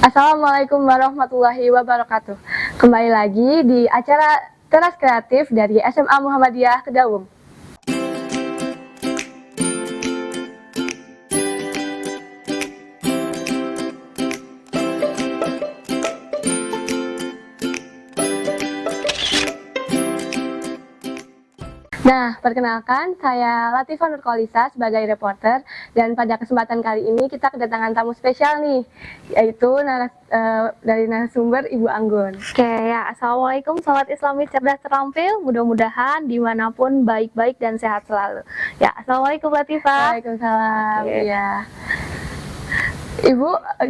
Assalamualaikum warahmatullahi wabarakatuh. Kembali lagi di acara Teras Kreatif dari SMA Muhammadiyah Kedaung. Nah, perkenalkan, saya Latifah Nurkolisa sebagai reporter, dan pada kesempatan kali ini kita kedatangan tamu spesial nih, yaitu dari narasumber Ibu Anggun. Oke ya, Assalamualaikum Sobat Islami Cerdas Terampil, mudah-mudahan dimanapun baik-baik dan sehat selalu. Ya, Assalamualaikum Latifah. Waalaikumsalam. Oke. Ya. Ibu,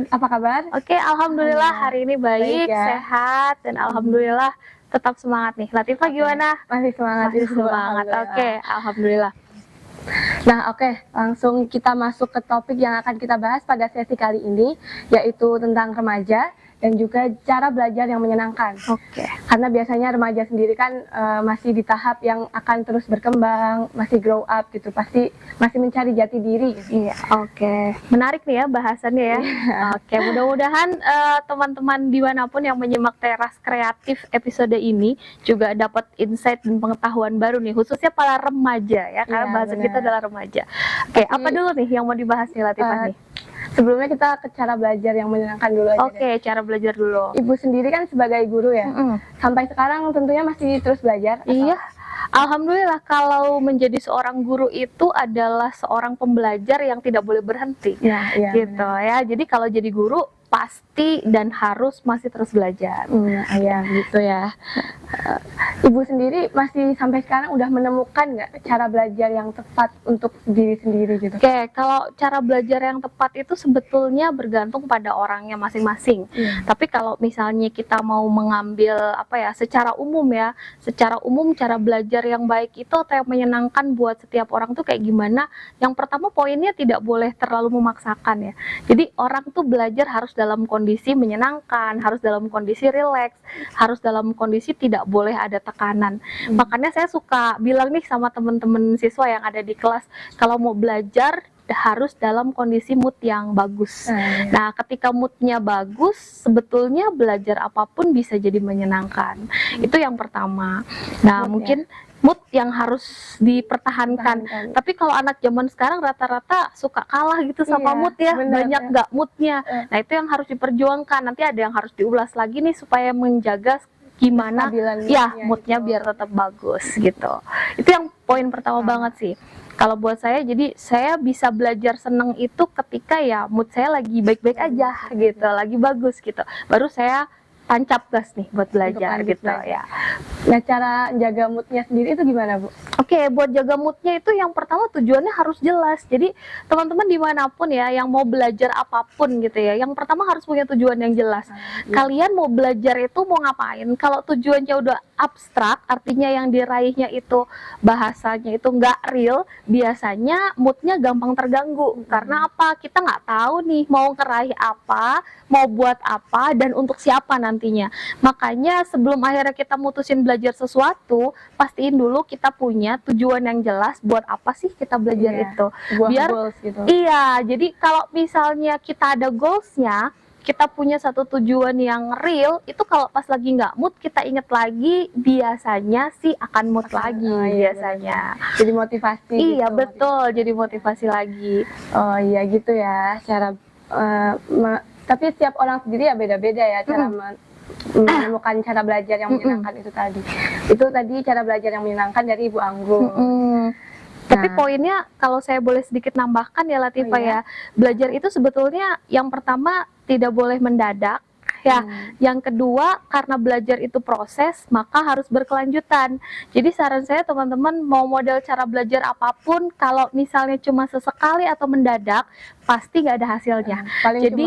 apa kabar? Oke, Alhamdulillah hari ini baik, Baik ya. sehat, dan Alhamdulillah tetap semangat nih. Latifah gimana? Masih semangat. Masih semangat, oke, Alhamdulillah. Nah, oke, langsung kita masuk ke topik yang akan kita bahas pada sesi kali ini, yaitu tentang remaja dan juga cara belajar yang menyenangkan. Oke. Karena biasanya remaja sendiri kan masih di tahap yang akan terus berkembang, masih grow up gitu, pasti masih mencari jati diri. Gitu. Iya, oke. Menarik nih ya bahasannya ya. Oke, mudah-mudahan teman-teman dimanapun yang menyimak Teras Kreatif episode ini juga dapat insight dan pengetahuan baru nih, khususnya para remaja ya, karena bahasan kita adalah remaja. Oke, apa dulu nih yang mau dibahas nih Latifah nih? Sebelumnya kita ke cara belajar yang menyenangkan dulu aja. Oke, cara belajar dulu. Ibu sendiri kan sebagai guru ya, sampai sekarang tentunya masih terus belajar? Iya, Alhamdulillah kalau menjadi seorang guru itu adalah seorang pembelajar yang tidak boleh berhenti. Ya, iya, gitu benar. ya. Jadi kalau jadi guru pasti dan harus masih terus belajar. Iya, gitu ya. Ibu sendiri masih sampai sekarang udah menemukan nggak cara belajar yang tepat untuk diri sendiri gitu? Oke, kalau cara belajar yang tepat itu sebetulnya bergantung pada orangnya masing-masing. Tapi kalau misalnya kita mau mengambil secara umum ya, secara umum cara belajar yang baik itu atau yang menyenangkan buat setiap orang tuh kayak gimana? Yang pertama poinnya tidak boleh terlalu memaksakan ya. Jadi orang tuh belajar harus dalam kondisi menyenangkan, harus dalam kondisi rileks, harus dalam kondisi tidak boleh ada tekanan. Makanya saya suka bilang nih sama teman-teman siswa yang ada di kelas, kalau mau belajar harus dalam kondisi mood yang bagus. Nah, ketika moodnya bagus, sebetulnya belajar apapun bisa jadi menyenangkan. Itu yang pertama. Nah, mungkin mood yang harus dipertahankan. Tapi kalau anak zaman sekarang rata-rata suka kalah gitu sama mood ya, banyak nggak moodnya. Nah, itu yang harus diperjuangkan. Nanti ada yang harus diulas lagi nih supaya menjaga gimana ya moodnya biar tetap bagus gitu. Itu yang poin pertama banget sih. Kalau buat saya, jadi saya bisa belajar seneng itu ketika ya mood saya lagi baik-baik aja gitu, lagi bagus gitu. Baru saya tancap gas nih buat belajar gitu ya. Nah, cara jaga moodnya sendiri itu gimana, Bu? Oke, buat jaga moodnya itu yang pertama tujuannya harus jelas. Jadi teman-teman dimanapun ya yang mau belajar apapun gitu ya, yang pertama harus punya tujuan yang jelas. Kalian mau belajar itu mau ngapain? Kalau tujuannya udah abstrak, artinya yang diraihnya itu bahasanya itu nggak real, biasanya moodnya gampang terganggu. Karena apa? Kita nggak tahu nih mau ngeraih apa, mau buat apa, dan untuk siapa nantinya. Makanya sebelum akhirnya kita mutusin belajar sesuatu, pastiin dulu kita punya tujuan yang jelas buat apa sih kita belajar itu. Biar goals gitu. Iya, jadi kalau misalnya kita ada goalsnya, kita punya satu tujuan yang real, itu kalau pas lagi nggak mood, kita inget lagi, biasanya sih akan mood lagi biasanya. Jadi motivasi. Iya, gitu, betul, jadi motivasi lagi. Oh iya gitu ya, cara tapi setiap orang sendiri ya beda-beda ya cara menemukan cara belajar yang menyenangkan itu tadi. Itu tadi cara belajar yang menyenangkan dari Ibu Anggun. Tapi poinnya kalau saya boleh sedikit nambahkan ya Latifah ya, belajar itu sebetulnya yang pertama tidak boleh mendadak ya. Yang kedua, karena belajar itu proses, maka harus berkelanjutan. Jadi saran saya teman-teman mau model cara belajar apapun, kalau misalnya cuma sesekali atau mendadak, pasti nggak ada hasilnya. Jadi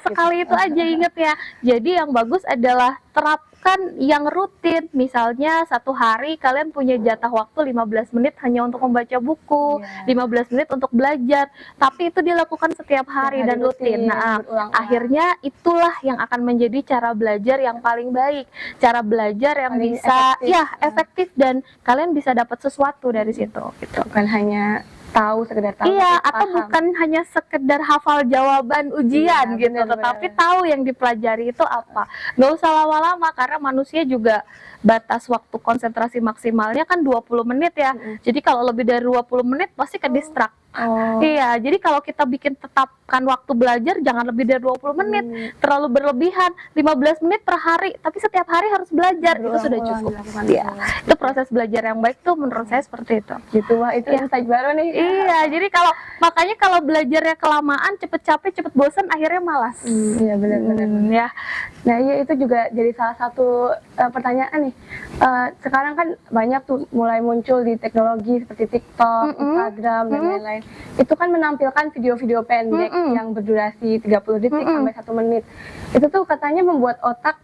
sekali itu aja inget ya. Jadi yang bagus adalah terapkan yang rutin. Misalnya satu hari kalian punya jatah waktu 15 menit hanya untuk membaca buku, 15 menit untuk belajar. Tapi itu dilakukan setiap hari dan rutin. Nah, akhirnya itulah yang akan menjadi cara belajar yang paling baik. Cara belajar yang bisa efektif dan kalian bisa dapat sesuatu dari situ gitu. Bukan hanya tahu, sekedar tahu, Iya, tapi atau paham. bukan hanya sekedar hafal jawaban ujian Iya, gitu, benar, tetapi benar. tahu yang dipelajari itu apa. Nggak usah lama-lama karena manusia juga batas waktu konsentrasi maksimalnya kan 20 menit ya. Jadi kalau lebih dari 20 menit pasti ke distract. Oh. Iya, jadi kalau kita bikin tetapkan waktu belajar jangan lebih dari 20 menit. Terlalu berlebihan, 15 menit per hari, tapi setiap hari harus belajar, itu sudah Berulang-ulang cukup. dilakukan. Iya, itu proses belajar yang baik tuh menurut saya seperti itu. Gitu, wah itu Iya. insight baru nih. Iya, jadi makanya kalau belajarnya kelamaan, cepet capek, cepet bosan, akhirnya malas. Iya benar-benar. Ya. Nah iya itu juga jadi salah satu pertanyaan nih. Sekarang kan banyak tuh mulai muncul di teknologi seperti TikTok, Instagram dan lain-lain. Itu kan menampilkan video-video pendek yang berdurasi 30 detik sampai 1 menit. Itu tuh katanya membuat otak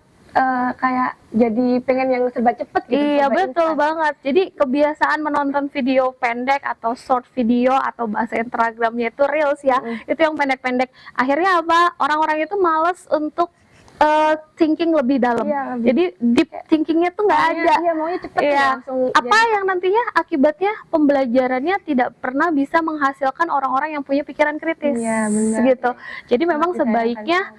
kayak jadi pengen yang serba cepet gitu. Iya, serba betul instan. banget. Jadi kebiasaan menonton video pendek atau short video atau bahasa Instagramnya itu reels ya, itu yang pendek-pendek. Akhirnya apa? Orang-orang itu males untuk thinking lebih dalam. Iya, Jadi deep thinkingnya tuh nggak ada. Iya maunya cepet Iya. ya, langsung. Apa yang nantinya akibatnya pembelajarannya tidak pernah bisa menghasilkan orang-orang yang punya pikiran kritis. Iya, benar. Gitu. Jadi memang sebaiknya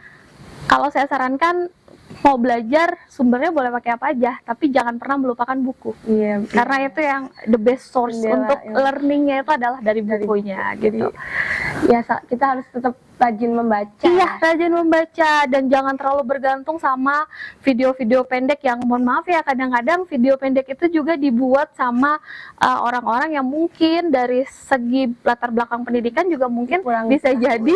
kalau saya sarankan mau belajar sumbernya boleh pakai apa aja, tapi jangan pernah melupakan buku. Iya. Karena itu yang the best source Jendela untuk yang- learningnya itu adalah dari bukunya. Gitu. Ya kita harus tetap rajin membaca. Iya, rajin membaca dan jangan terlalu bergantung sama video-video pendek yang mohon maaf ya kadang-kadang video pendek itu juga dibuat sama orang-orang yang mungkin dari segi latar belakang pendidikan juga mungkin Kurang bisa jadi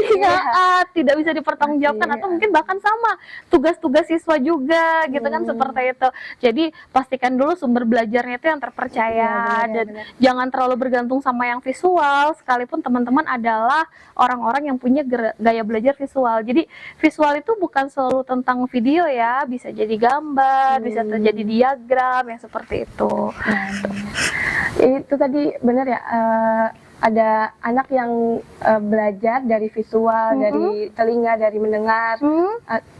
tidak bisa dipertanggungjawabkan Masih, atau mungkin bahkan sama tugas-tugas siswa juga gitu kan seperti itu. Jadi pastikan dulu sumber belajarnya itu yang terpercaya dan jangan terlalu bergantung sama yang visual sekalipun teman-teman adalah orang-orang yang punya gaya belajar visual. Jadi visual itu bukan selalu tentang video ya, bisa jadi gambar, bisa terjadi diagram yang seperti itu. Itu tadi benar ya, ada anak yang belajar dari visual, dari telinga, dari mendengar,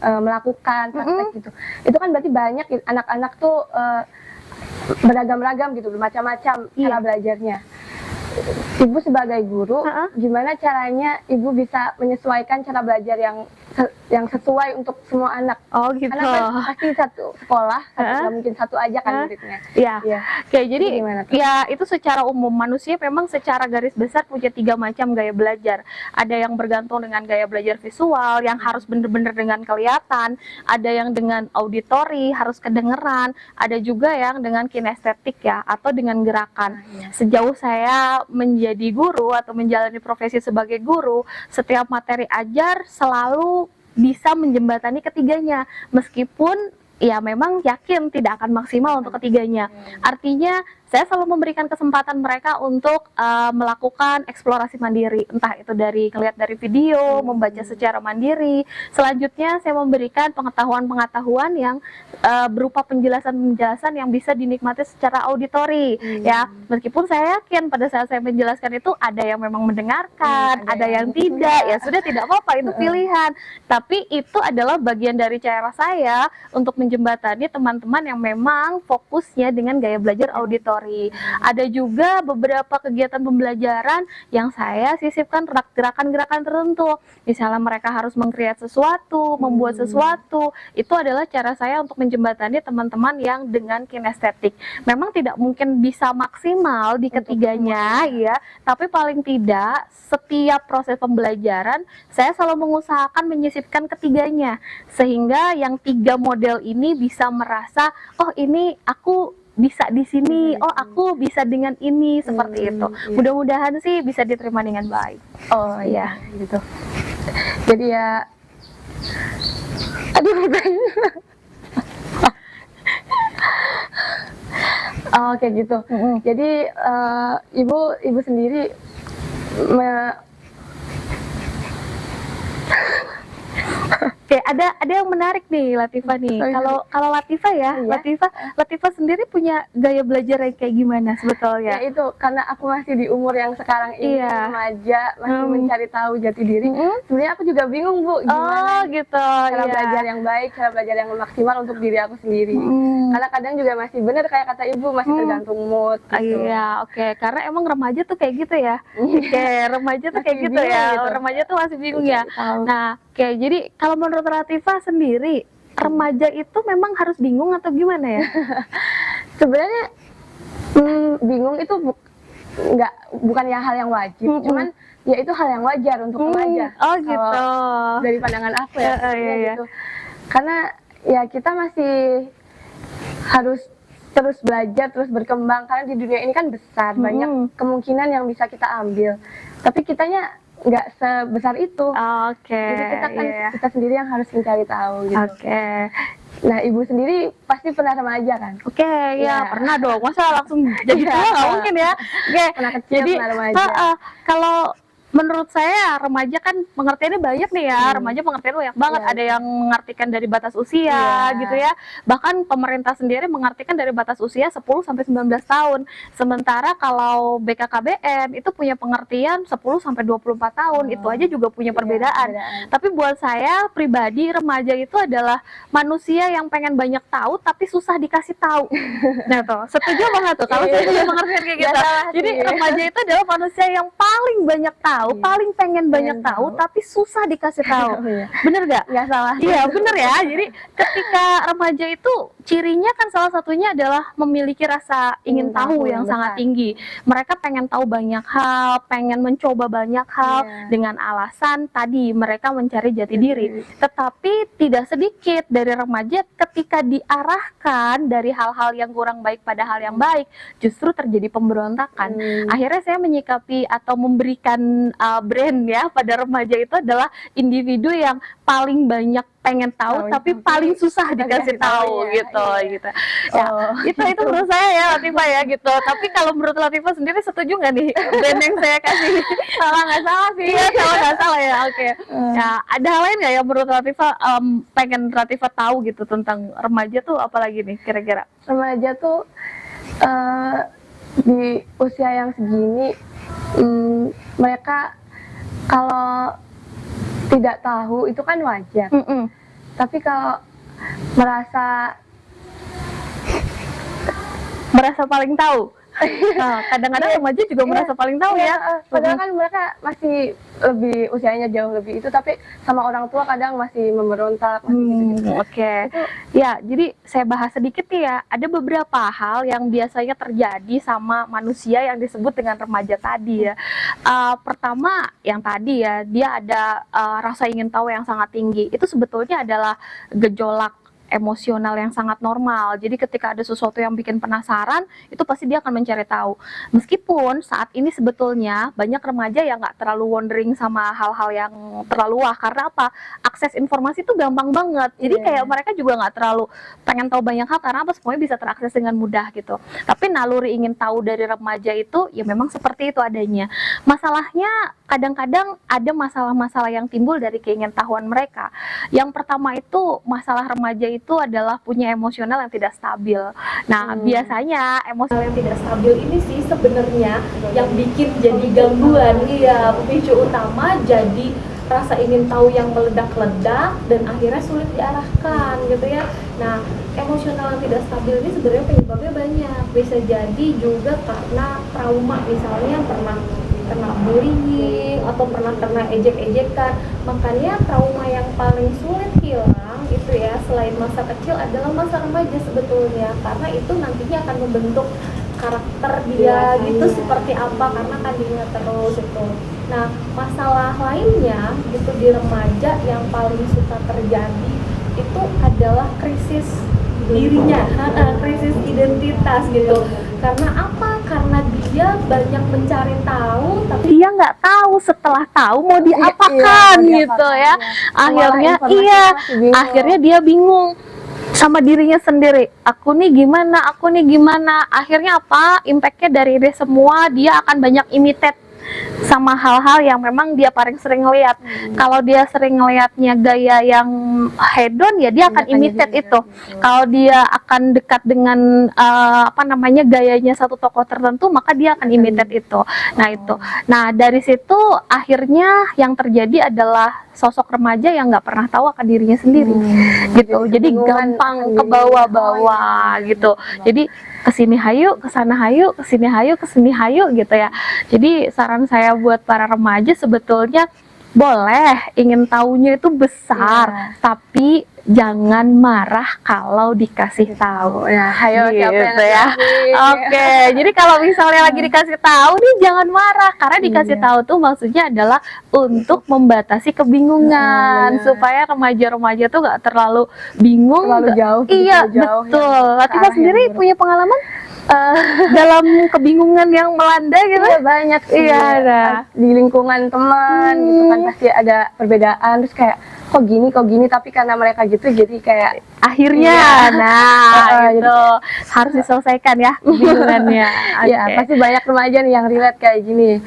melakukan praktek gitu. Itu kan berarti banyak anak-anak tuh beragam-ragam gitu, bermacam-macam cara belajarnya. Ibu sebagai guru, gimana caranya ibu bisa menyesuaikan cara belajar yang sesuai untuk semua anak? Oh gitu. Karena kan pasti satu sekolah, nggak mungkin satu aja kan muridnya. Iya. Iya. Oke, jadi gimana tuh? ya itu secara umum manusia memang secara garis besar punya 3 macam gaya belajar. Ada yang bergantung dengan gaya belajar visual yang harus benar-benar dengan kelihatan, ada yang dengan auditori harus kedengeran, ada juga yang dengan kinestetik ya atau dengan gerakan. Sejauh saya menjadi guru atau menjalani profesi sebagai guru, setiap materi ajar selalu bisa menjembatani ketiganya meskipun ya memang yakin tidak akan maksimal untuk ketiganya. Artinya saya selalu memberikan kesempatan mereka untuk melakukan eksplorasi mandiri, entah itu ngelihat dari video, membaca secara mandiri. Selanjutnya saya memberikan pengetahuan-pengetahuan yang berupa penjelasan-penjelasan yang bisa dinikmati secara auditori. Ya, meskipun saya yakin pada saat saya menjelaskan itu ada yang memang mendengarkan, ada yang tidak. Ya sudah tidak apa-apa, itu pilihan. Tapi itu adalah bagian dari cara saya untuk menjembatani teman-teman yang memang fokusnya dengan gaya belajar auditori. Ada juga beberapa kegiatan pembelajaran yang saya sisipkan gerakan-gerakan tertentu. Misalnya mereka harus meng-create sesuatu, membuat sesuatu. Itu adalah cara saya untuk menjembatani teman-teman yang dengan kinestetik. Memang tidak mungkin bisa maksimal di ketiganya ya, tapi paling tidak setiap proses pembelajaran saya selalu mengusahakan menyisipkan ketiganya sehingga yang 3 model ini bisa merasa oh ini aku bisa di sini, oh aku bisa dengan ini, seperti itu. Mudah-mudahan sih bisa diterima dengan baik. Oh iya, gitu. Jadi ya, aduh oh kayak gitu. Jadi ibu sendiri Oke, ada yang menarik nih Latifah nih. Sorry. Kalau Latifah ya, Iya. Latifah sendiri punya gaya belajar yang kayak gimana sebetulnya? Ya itu karena aku masih di umur yang sekarang ini, Iya. remaja, masih mencari tahu jati diri. Mm-mm. Sebenarnya aku juga bingung Bu, Oh gimana gitu. cara Iya. belajar yang baik, cara belajar yang maksimal untuk diri aku sendiri. Mm. Karena kadang juga masih benar kayak kata Ibu, masih tergantung mood gitu. Iya, oke. Karena emang remaja tuh kayak gitu ya. Oke, remaja tuh kayak Masih gitu bingung ya. gitu. Remaja tuh masih bingung ya. Tahu. Nah, oke. Jadi kalau menurut Latifah sendiri, remaja itu memang harus bingung atau gimana ya? Sebenarnya bingung itu bukan ya hal yang wajib, cuman ya itu hal yang wajar untuk remaja. Oh gitu. Kalau dari pandangan aku ya, Iya. gitu. Karena ya kita masih harus terus belajar, terus berkembang karena di dunia ini kan besar, banyak kemungkinan yang bisa kita ambil. Tapi kitanya nggak sebesar itu. Oke. Jadi kita kan iya. kita sendiri yang harus mencari tahu gitu. Oke. Nah, Ibu sendiri pasti pernah remaja kan? Oke, ya Iya. pernah dong. Masa langsung jadi tua nggak mungkin ya? Oke. Pernah kecil, Jadi pernah remaja. kalau menurut saya remaja kan pengertiannya banyak nih ya. Remaja pengertiannya banyak banget. Iya. Ada yang mengartikan dari batas usia Iya. gitu ya. Bahkan pemerintah sendiri mengartikan dari batas usia 10 sampai 19 tahun. Sementara kalau BKKBN itu punya pengertian 10 sampai 24 tahun. Itu aja juga punya perbedaan. Tapi buat saya pribadi remaja itu adalah manusia yang pengen banyak tahu tapi susah dikasih tahu. Nah tuh, setuju banget tuh kalau saya punya pengertian kayak Nggak gitu. salah Jadi sih. remaja itu adalah manusia yang paling banyak tahu, paling pengen banyak Pengen tahu tahu. tapi susah dikasih tahu. Iya. Bener gak? Nggak salah. Iya bener ya. Jadi ketika remaja itu cirinya kan salah satunya adalah memiliki rasa ingin tahu yang sangat besar. tinggi. Mereka pengen tahu banyak hal, pengen mencoba banyak hal Iya. dengan alasan tadi mereka mencari jati diri. Tetapi tidak sedikit dari remaja ketika diarahkan dari hal-hal yang kurang baik pada hal yang baik, justru terjadi pemberontakan. Akhirnya saya menyikapi atau memberikan brand ya pada remaja itu adalah individu yang paling banyak pengen tahu tapi paling susah dikasih tahu ya, gitu iya. gitu. Ya, Oh. itu menurut saya ya Latifah ya gitu. Tapi kalau menurut Latifah sendiri setuju nggak nih brand yang saya kasih? Salah nggak salah sih. Iya, salah nggak salah ya. Oke. Ya, ada hal lain nggak yang menurut Latifah pengen Latifah tahu gitu tentang remaja tuh apalagi nih kira-kira? Remaja tuh di usia yang segini mereka kalau tidak tahu itu kan wajar. Tapi kalau merasa paling tahu. Nah, kadang-kadang remaja juga merasa paling tahu ya. Padahal kan mereka masih lebih usianya jauh lebih itu, tapi sama orang tua kadang masih memberontak. Oke. Ya, jadi saya bahas sedikit nih ya. Ada beberapa hal yang biasanya terjadi sama manusia yang disebut dengan remaja tadi ya. Pertama, yang tadi ya, dia ada rasa ingin tahu yang sangat tinggi. Itu sebetulnya adalah gejolak emosional yang sangat normal. Jadi ketika ada sesuatu yang bikin penasaran, itu pasti dia akan mencari tahu. Meskipun saat ini sebetulnya banyak remaja yang nggak terlalu wondering sama hal-hal yang terlalu wah. Karena apa? Akses informasi itu gampang banget. Jadi kayak mereka juga nggak terlalu pengen tahu banyak hal karena apa? Semuanya bisa terakses dengan mudah gitu. Tapi naluri ingin tahu dari remaja itu ya memang seperti itu adanya. Masalahnya kadang-kadang ada masalah-masalah yang timbul dari keingintahuan mereka. Yang pertama itu masalah remaja itu adalah punya emosional yang tidak stabil. Nah, biasanya emosional yang tidak stabil ini sih sebenarnya yang bikin jadi gangguan. Iya, pemicu utama jadi rasa ingin tahu yang meledak-ledak dan akhirnya sulit diarahkan gitu ya. Nah, emosional yang tidak stabil ini sebenarnya penyebabnya banyak. Bisa jadi juga karena trauma, misalnya pernah kena bullying atau pernah kena ejek-ejekan. Makanya trauma yang paling sulit hilang itu ya selain masa kecil adalah masa remaja sebetulnya, karena itu nantinya akan membentuk karakter dia gitu seperti apa karena kan diingat terus itu. Nah, masalah lainnya gitu di remaja yang paling suka terjadi itu adalah krisis dirinya, krisis identitas gitu. Karena apa? Karena dia banyak mencari tahu, tapi dia nggak tahu setelah tahu mau diapakan gitu ya. Akhirnya akhirnya dia bingung sama dirinya sendiri. Aku nih gimana? Akhirnya apa? Impactnya dari ini semua dia akan banyak imitate sama hal-hal yang memang dia paling sering lihat. Kalau dia sering ngelihatnya gaya yang hedon, ya dia akan imitate itu. Kalau dia akan dekat dengan apa namanya gayanya satu tokoh tertentu, maka dia akan imitate itu. Nah itu. Nah dari situ akhirnya yang terjadi adalah sosok remaja yang nggak pernah tahu akan dirinya sendiri, gitu. Jadi gampang ke bawah-bawah gitu. Jadi kesini hayu, kesana hayu, kesini hayu, kesini hayu gitu ya. Jadi saran saya buat para remaja sebetulnya boleh ingin tahunya itu besar, tapi jangan marah kalau dikasih tahu. Ya, hayo siapa yang gitu ya. Oke, jadi kalau misalnya lagi dikasih tahu nih jangan marah, karena dikasih tahu tuh maksudnya adalah untuk membatasi kebingungan, supaya remaja-remaja tuh gak terlalu bingung, terlalu jauh. Iya, jauh, betul. Latifah sendiri punya pengalaman dalam kebingungan yang melanda gitu? Iya banyak sih. Iya, ada. Di lingkungan teman gitu kan pasti ada perbedaan, terus kayak kok gini, tapi karena mereka gitu jadi kayak akhirnya itu harus diselesaikan ya kebingungannya. Ya pasti banyak remaja nih yang relate kayak gini.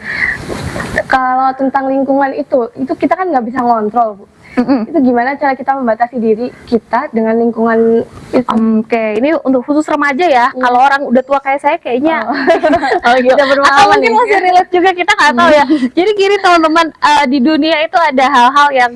Kalau tentang lingkungan itu kita kan nggak bisa ngontrol, Bu. Itu gimana cara kita membatasi diri kita dengan lingkungan itu? Oke, ini untuk khusus remaja ya. Kalau orang udah tua kayak saya kayaknya gitu. Udah atau mungkin masih relate juga, kita nggak tahu ya. Jadi gini teman-teman, di dunia itu ada hal-hal yang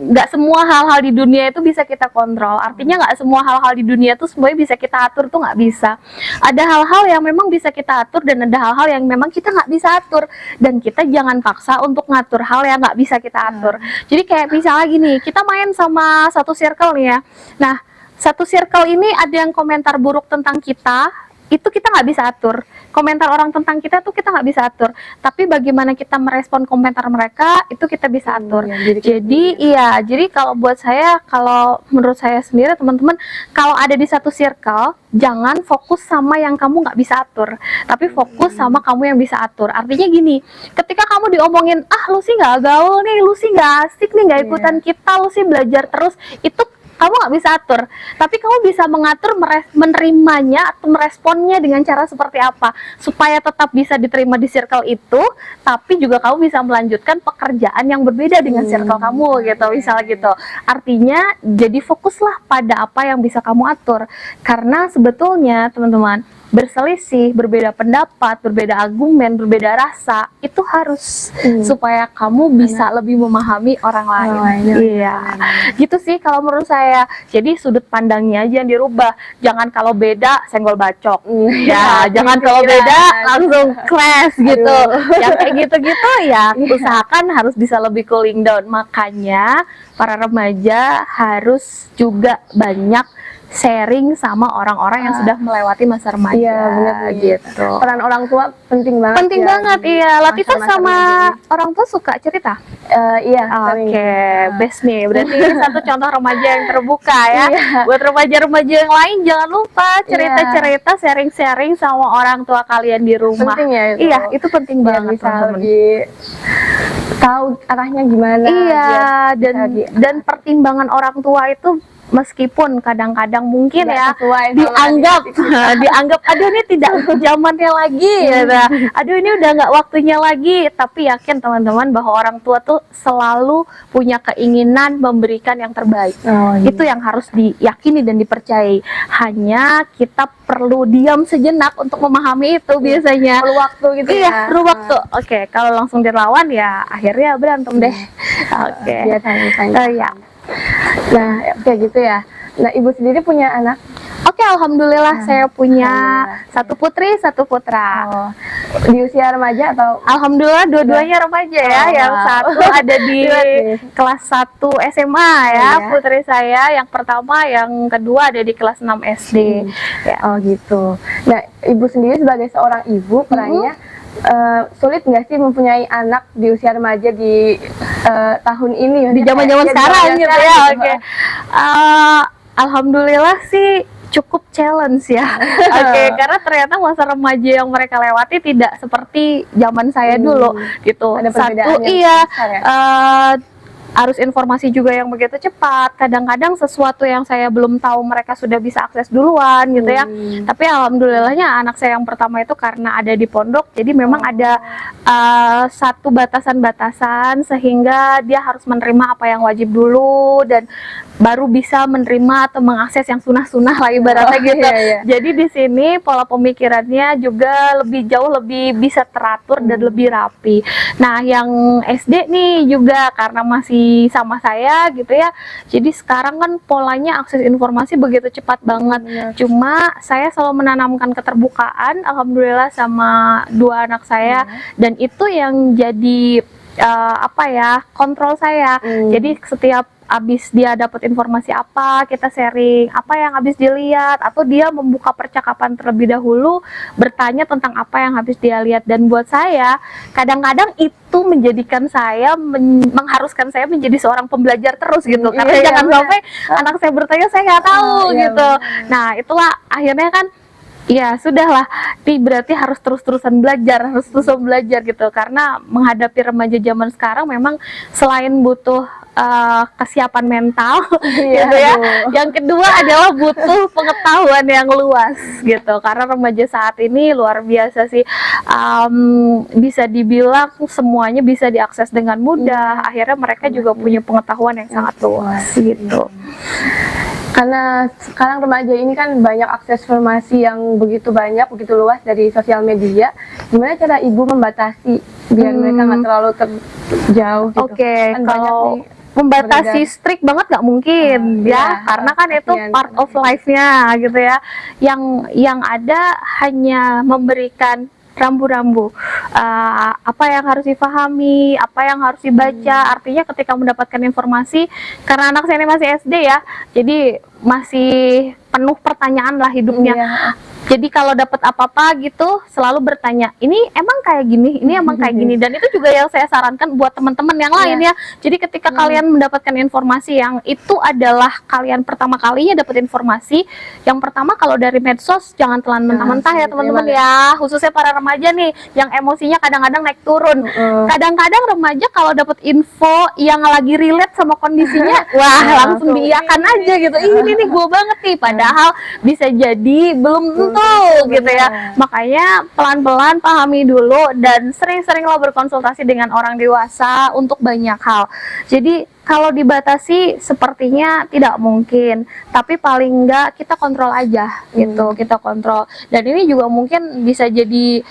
nggak semua hal-hal di dunia itu bisa kita kontrol. Artinya nggak semua hal-hal di dunia itu semuanya bisa kita atur, tuh nggak bisa. Ada hal-hal yang memang bisa kita atur dan ada hal-hal yang memang kita nggak bisa atur. Dan kita jangan paksa untuk ngatur hal yang nggak bisa kita atur. Jadi kayak misalnya gini, kita main sama satu circle nih ya. Nah, satu circle ini ada yang komentar buruk tentang kita, itu kita nggak bisa atur. Komentar orang tentang kita tuh kita nggak bisa atur. Tapi bagaimana kita merespon komentar mereka, itu kita bisa atur. Jadi kalau buat saya, kalau menurut saya sendiri teman-teman, kalau ada di satu circle, jangan fokus sama yang kamu nggak bisa atur, tapi fokus sama kamu yang bisa atur. Artinya gini, ketika kamu diomongin, lu sih nggak gaul nih, lu sih nggak asik nih, nggak ikutan kita, lu sih belajar terus, itu kamu nggak bisa atur, tapi kamu bisa mengatur menerimanya atau meresponnya dengan cara seperti apa supaya tetap bisa diterima di circle itu, tapi juga kamu bisa melanjutkan pekerjaan yang berbeda dengan circle kamu gitu, misalnya gitu. Artinya jadi fokuslah pada apa yang bisa kamu atur, karena sebetulnya teman-teman, berselisih, berbeda pendapat, berbeda argumen, berbeda rasa, itu harus supaya kamu bisa lebih memahami orang lain. Iya, gitu sih kalau menurut saya. Jadi sudut pandangnya aja yang dirubah. Jangan kalau beda senggol bacok. Ya, jangan kalau beda langsung clash gitu. Yang kayak gitu-gitu ya usahakan harus bisa lebih cooling down. Makanya para remaja harus juga banyak sharing sama orang-orang yang sudah melewati masa remaja. Iya, benar gitu. Peran orang tua penting banget. Penting banget, iya. Latifah sama orang tua suka cerita? Iya. Oke, best nih. Berarti ini satu contoh remaja yang terbuka ya. Buat remaja-remaja yang lain, jangan lupa cerita-cerita, sharing-sharing sama orang tua kalian di rumah. Penting ya itu. Iya, itu penting banget, teman-teman. Tahu arahnya gimana. Iya, dan pertimbangan orang tua itu meskipun kadang-kadang mungkin ya dianggap aduh ini tidak zamannya lagi ya, aduh ini udah nggak waktunya lagi, tapi yakin teman-teman bahwa orang tua tuh selalu punya keinginan memberikan yang terbaik. Itu yang harus diyakini dan dipercayai. Hanya kita perlu diam sejenak untuk memahami itu biasanya. Perlu waktu gitu ya. Iya, perlu waktu. Oke, kalau langsung dilawan ya akhirnya berantem deh. Oke. Ya. Nah, kayak gitu ya. Nah, Ibu sendiri punya anak? Oke, alhamdulillah saya punya satu putri, satu putra. Di usia remaja atau? Alhamdulillah dua-duanya remaja ya. Yang satu ada di kelas 1 SMA ya, putri saya. Yang pertama, yang kedua ada di kelas 6 SD. Ya. Oh gitu. Nah, Ibu sendiri sebagai seorang ibu perannya sulit nggak sih mempunyai anak di usia remaja di tahun ini di zaman-zaman sekarang gitu ya. Oke. Alhamdulillah sih cukup challenge ya. Oke, karena ternyata masa remaja yang mereka lewati tidak seperti zaman saya dulu gitu. Ada Satu, arus informasi juga yang begitu cepat. Kadang-kadang sesuatu yang saya belum tahu mereka sudah bisa akses duluan gitu ya. Tapi alhamdulillahnya anak saya yang pertama itu karena ada di pondok, jadi memang ada satu batasan-batasan sehingga dia harus menerima apa yang wajib dulu dan baru bisa menerima atau mengakses yang sunah-sunah lah ibaratnya gitu. Jadi di sini pola pemikirannya juga jauh lebih bisa teratur dan lebih rapi. Nah, yang SD nih juga karena masih sama saya gitu ya. Jadi sekarang kan polanya akses informasi begitu cepat banget. Cuma saya selalu menanamkan keterbukaan, alhamdulillah sama dua anak saya, dan itu yang jadi kontrol saya. Jadi setiap abis dia dapat informasi apa, kita sharing apa yang habis dilihat, atau dia membuka percakapan terlebih dahulu bertanya tentang apa yang habis dia lihat. Dan buat saya kadang-kadang itu menjadikan saya mengharuskan saya menjadi seorang pembelajar terus gitu, karena jangan sampai anak saya bertanya saya nggak tahu gitu. Nah, itulah akhirnya kan ya sudahlah, berarti harus terus-terusan belajar, gitu. Karena menghadapi remaja zaman sekarang memang selain butuh kesiapan mental gitu ya, yang kedua adalah butuh pengetahuan yang luas gitu. Karena remaja saat ini luar biasa sih, bisa dibilang semuanya bisa diakses dengan mudah. Akhirnya mereka juga punya pengetahuan yang sangat luas gitu. Karena sekarang remaja ini kan banyak akses informasi yang begitu banyak, begitu luas dari sosial media. Gimana cara ibu membatasi biar mereka nggak terlalu terjauh gitu? Kan kalau membatasi strict banget nggak mungkin karena kan itu part of life-nya gitu ya. Yang ada hanya memberikan rambu-rambu apa yang harus dipahami, apa yang harus dibaca. Artinya ketika mendapatkan informasi, karena anak saya ini masih SD ya, jadi masih penuh pertanyaan lah hidupnya. Jadi kalau dapat apa-apa gitu selalu bertanya, ini emang kayak gini, ini emang kayak gini. Dan itu juga yang saya sarankan buat teman-teman yang lain ya. Jadi ketika kalian mendapatkan informasi yang itu adalah kalian pertama kalinya dapat informasi, yang pertama kalau dari medsos jangan telan mentah-mentah ya teman-teman ya, khususnya para remaja nih yang emosinya kadang-kadang naik turun. Kadang-kadang remaja kalau dapat info yang lagi relate sama kondisinya, wah langsung diiyakan aja gitu. Ini nih gue banget nih, padahal bisa jadi belum tentu gitu ya. Makanya pelan-pelan pahami dulu dan sering-seringlah berkonsultasi dengan orang dewasa untuk banyak hal. Jadi kalau dibatasi sepertinya tidak mungkin, tapi paling enggak kita kontrol aja gitu, kita kontrol. Dan ini juga mungkin bisa jadi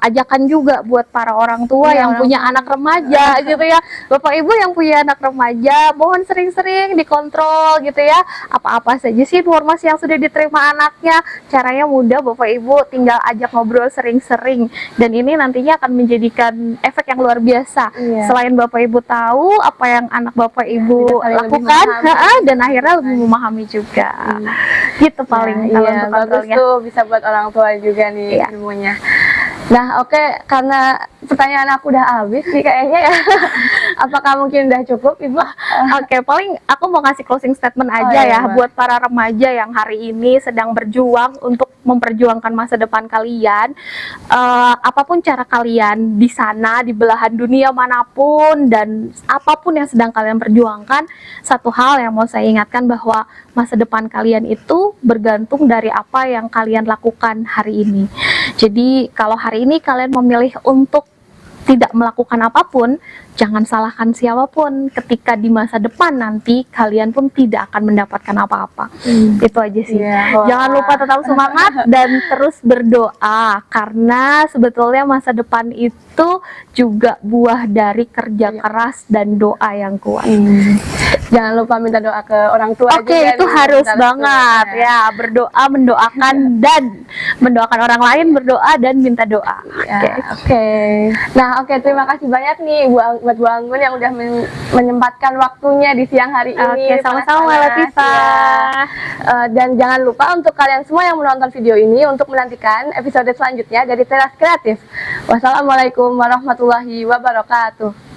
ajakan juga buat para orang tua yang punya anak remaja gitu ya. Bapak Ibu yang punya anak remaja, mohon sering-sering dikontrol gitu ya. Apa-apa saja sih informasi yang sudah diterima anaknya, caranya mudah, Bapak Ibu tinggal ajak ngobrol sering-sering. Dan ini nantinya akan menjadikan efek yang luar biasa. Selain Bapak Ibu tahu apa yang anak Bapak Ibu lakukan, dan akhirnya lebih memahami juga. Gitu paling kalau untuk kontrolnya. Bagus tuh, bisa buat orang tua juga nih ilmunya. Nah, oke, karena pertanyaan aku udah habis sih kayaknya ya. Apakah mungkin udah cukup, Ibu? Oke, paling aku mau kasih closing statement aja ya buat para remaja yang hari ini sedang berjuang untuk memperjuangkan masa depan kalian. Apapun cara kalian di sana, di belahan dunia manapun, dan apapun yang sedang kalian perjuangkan, satu hal yang mau saya ingatkan bahwa masa depan kalian itu bergantung dari apa yang kalian lakukan hari ini. Jadi kalau hari ini kalian memilih untuk tidak melakukan apapun, jangan salahkan siapapun. Ketika di masa depan nanti kalian pun tidak akan mendapatkan apa-apa. Itu aja sih. Jangan lupa tetap semangat dan terus berdoa, karena sebetulnya masa depan itu juga buah dari kerja keras dan doa yang kuat. Jangan lupa minta doa ke orang tua juga. Oke, itu harus banget ya. Berdoa, mendoakan dan mendoakan orang lain, berdoa dan minta doa. Oke, terima kasih banyak nih buat Bu Anggun yang udah menyempatkan waktunya di siang hari ini. Sama-sama Latifah. Dan jangan lupa untuk kalian semua yang menonton video ini untuk menantikan episode selanjutnya dari Teras Kreatif. Wassalamualaikum warahmatullahi wabarakatuh.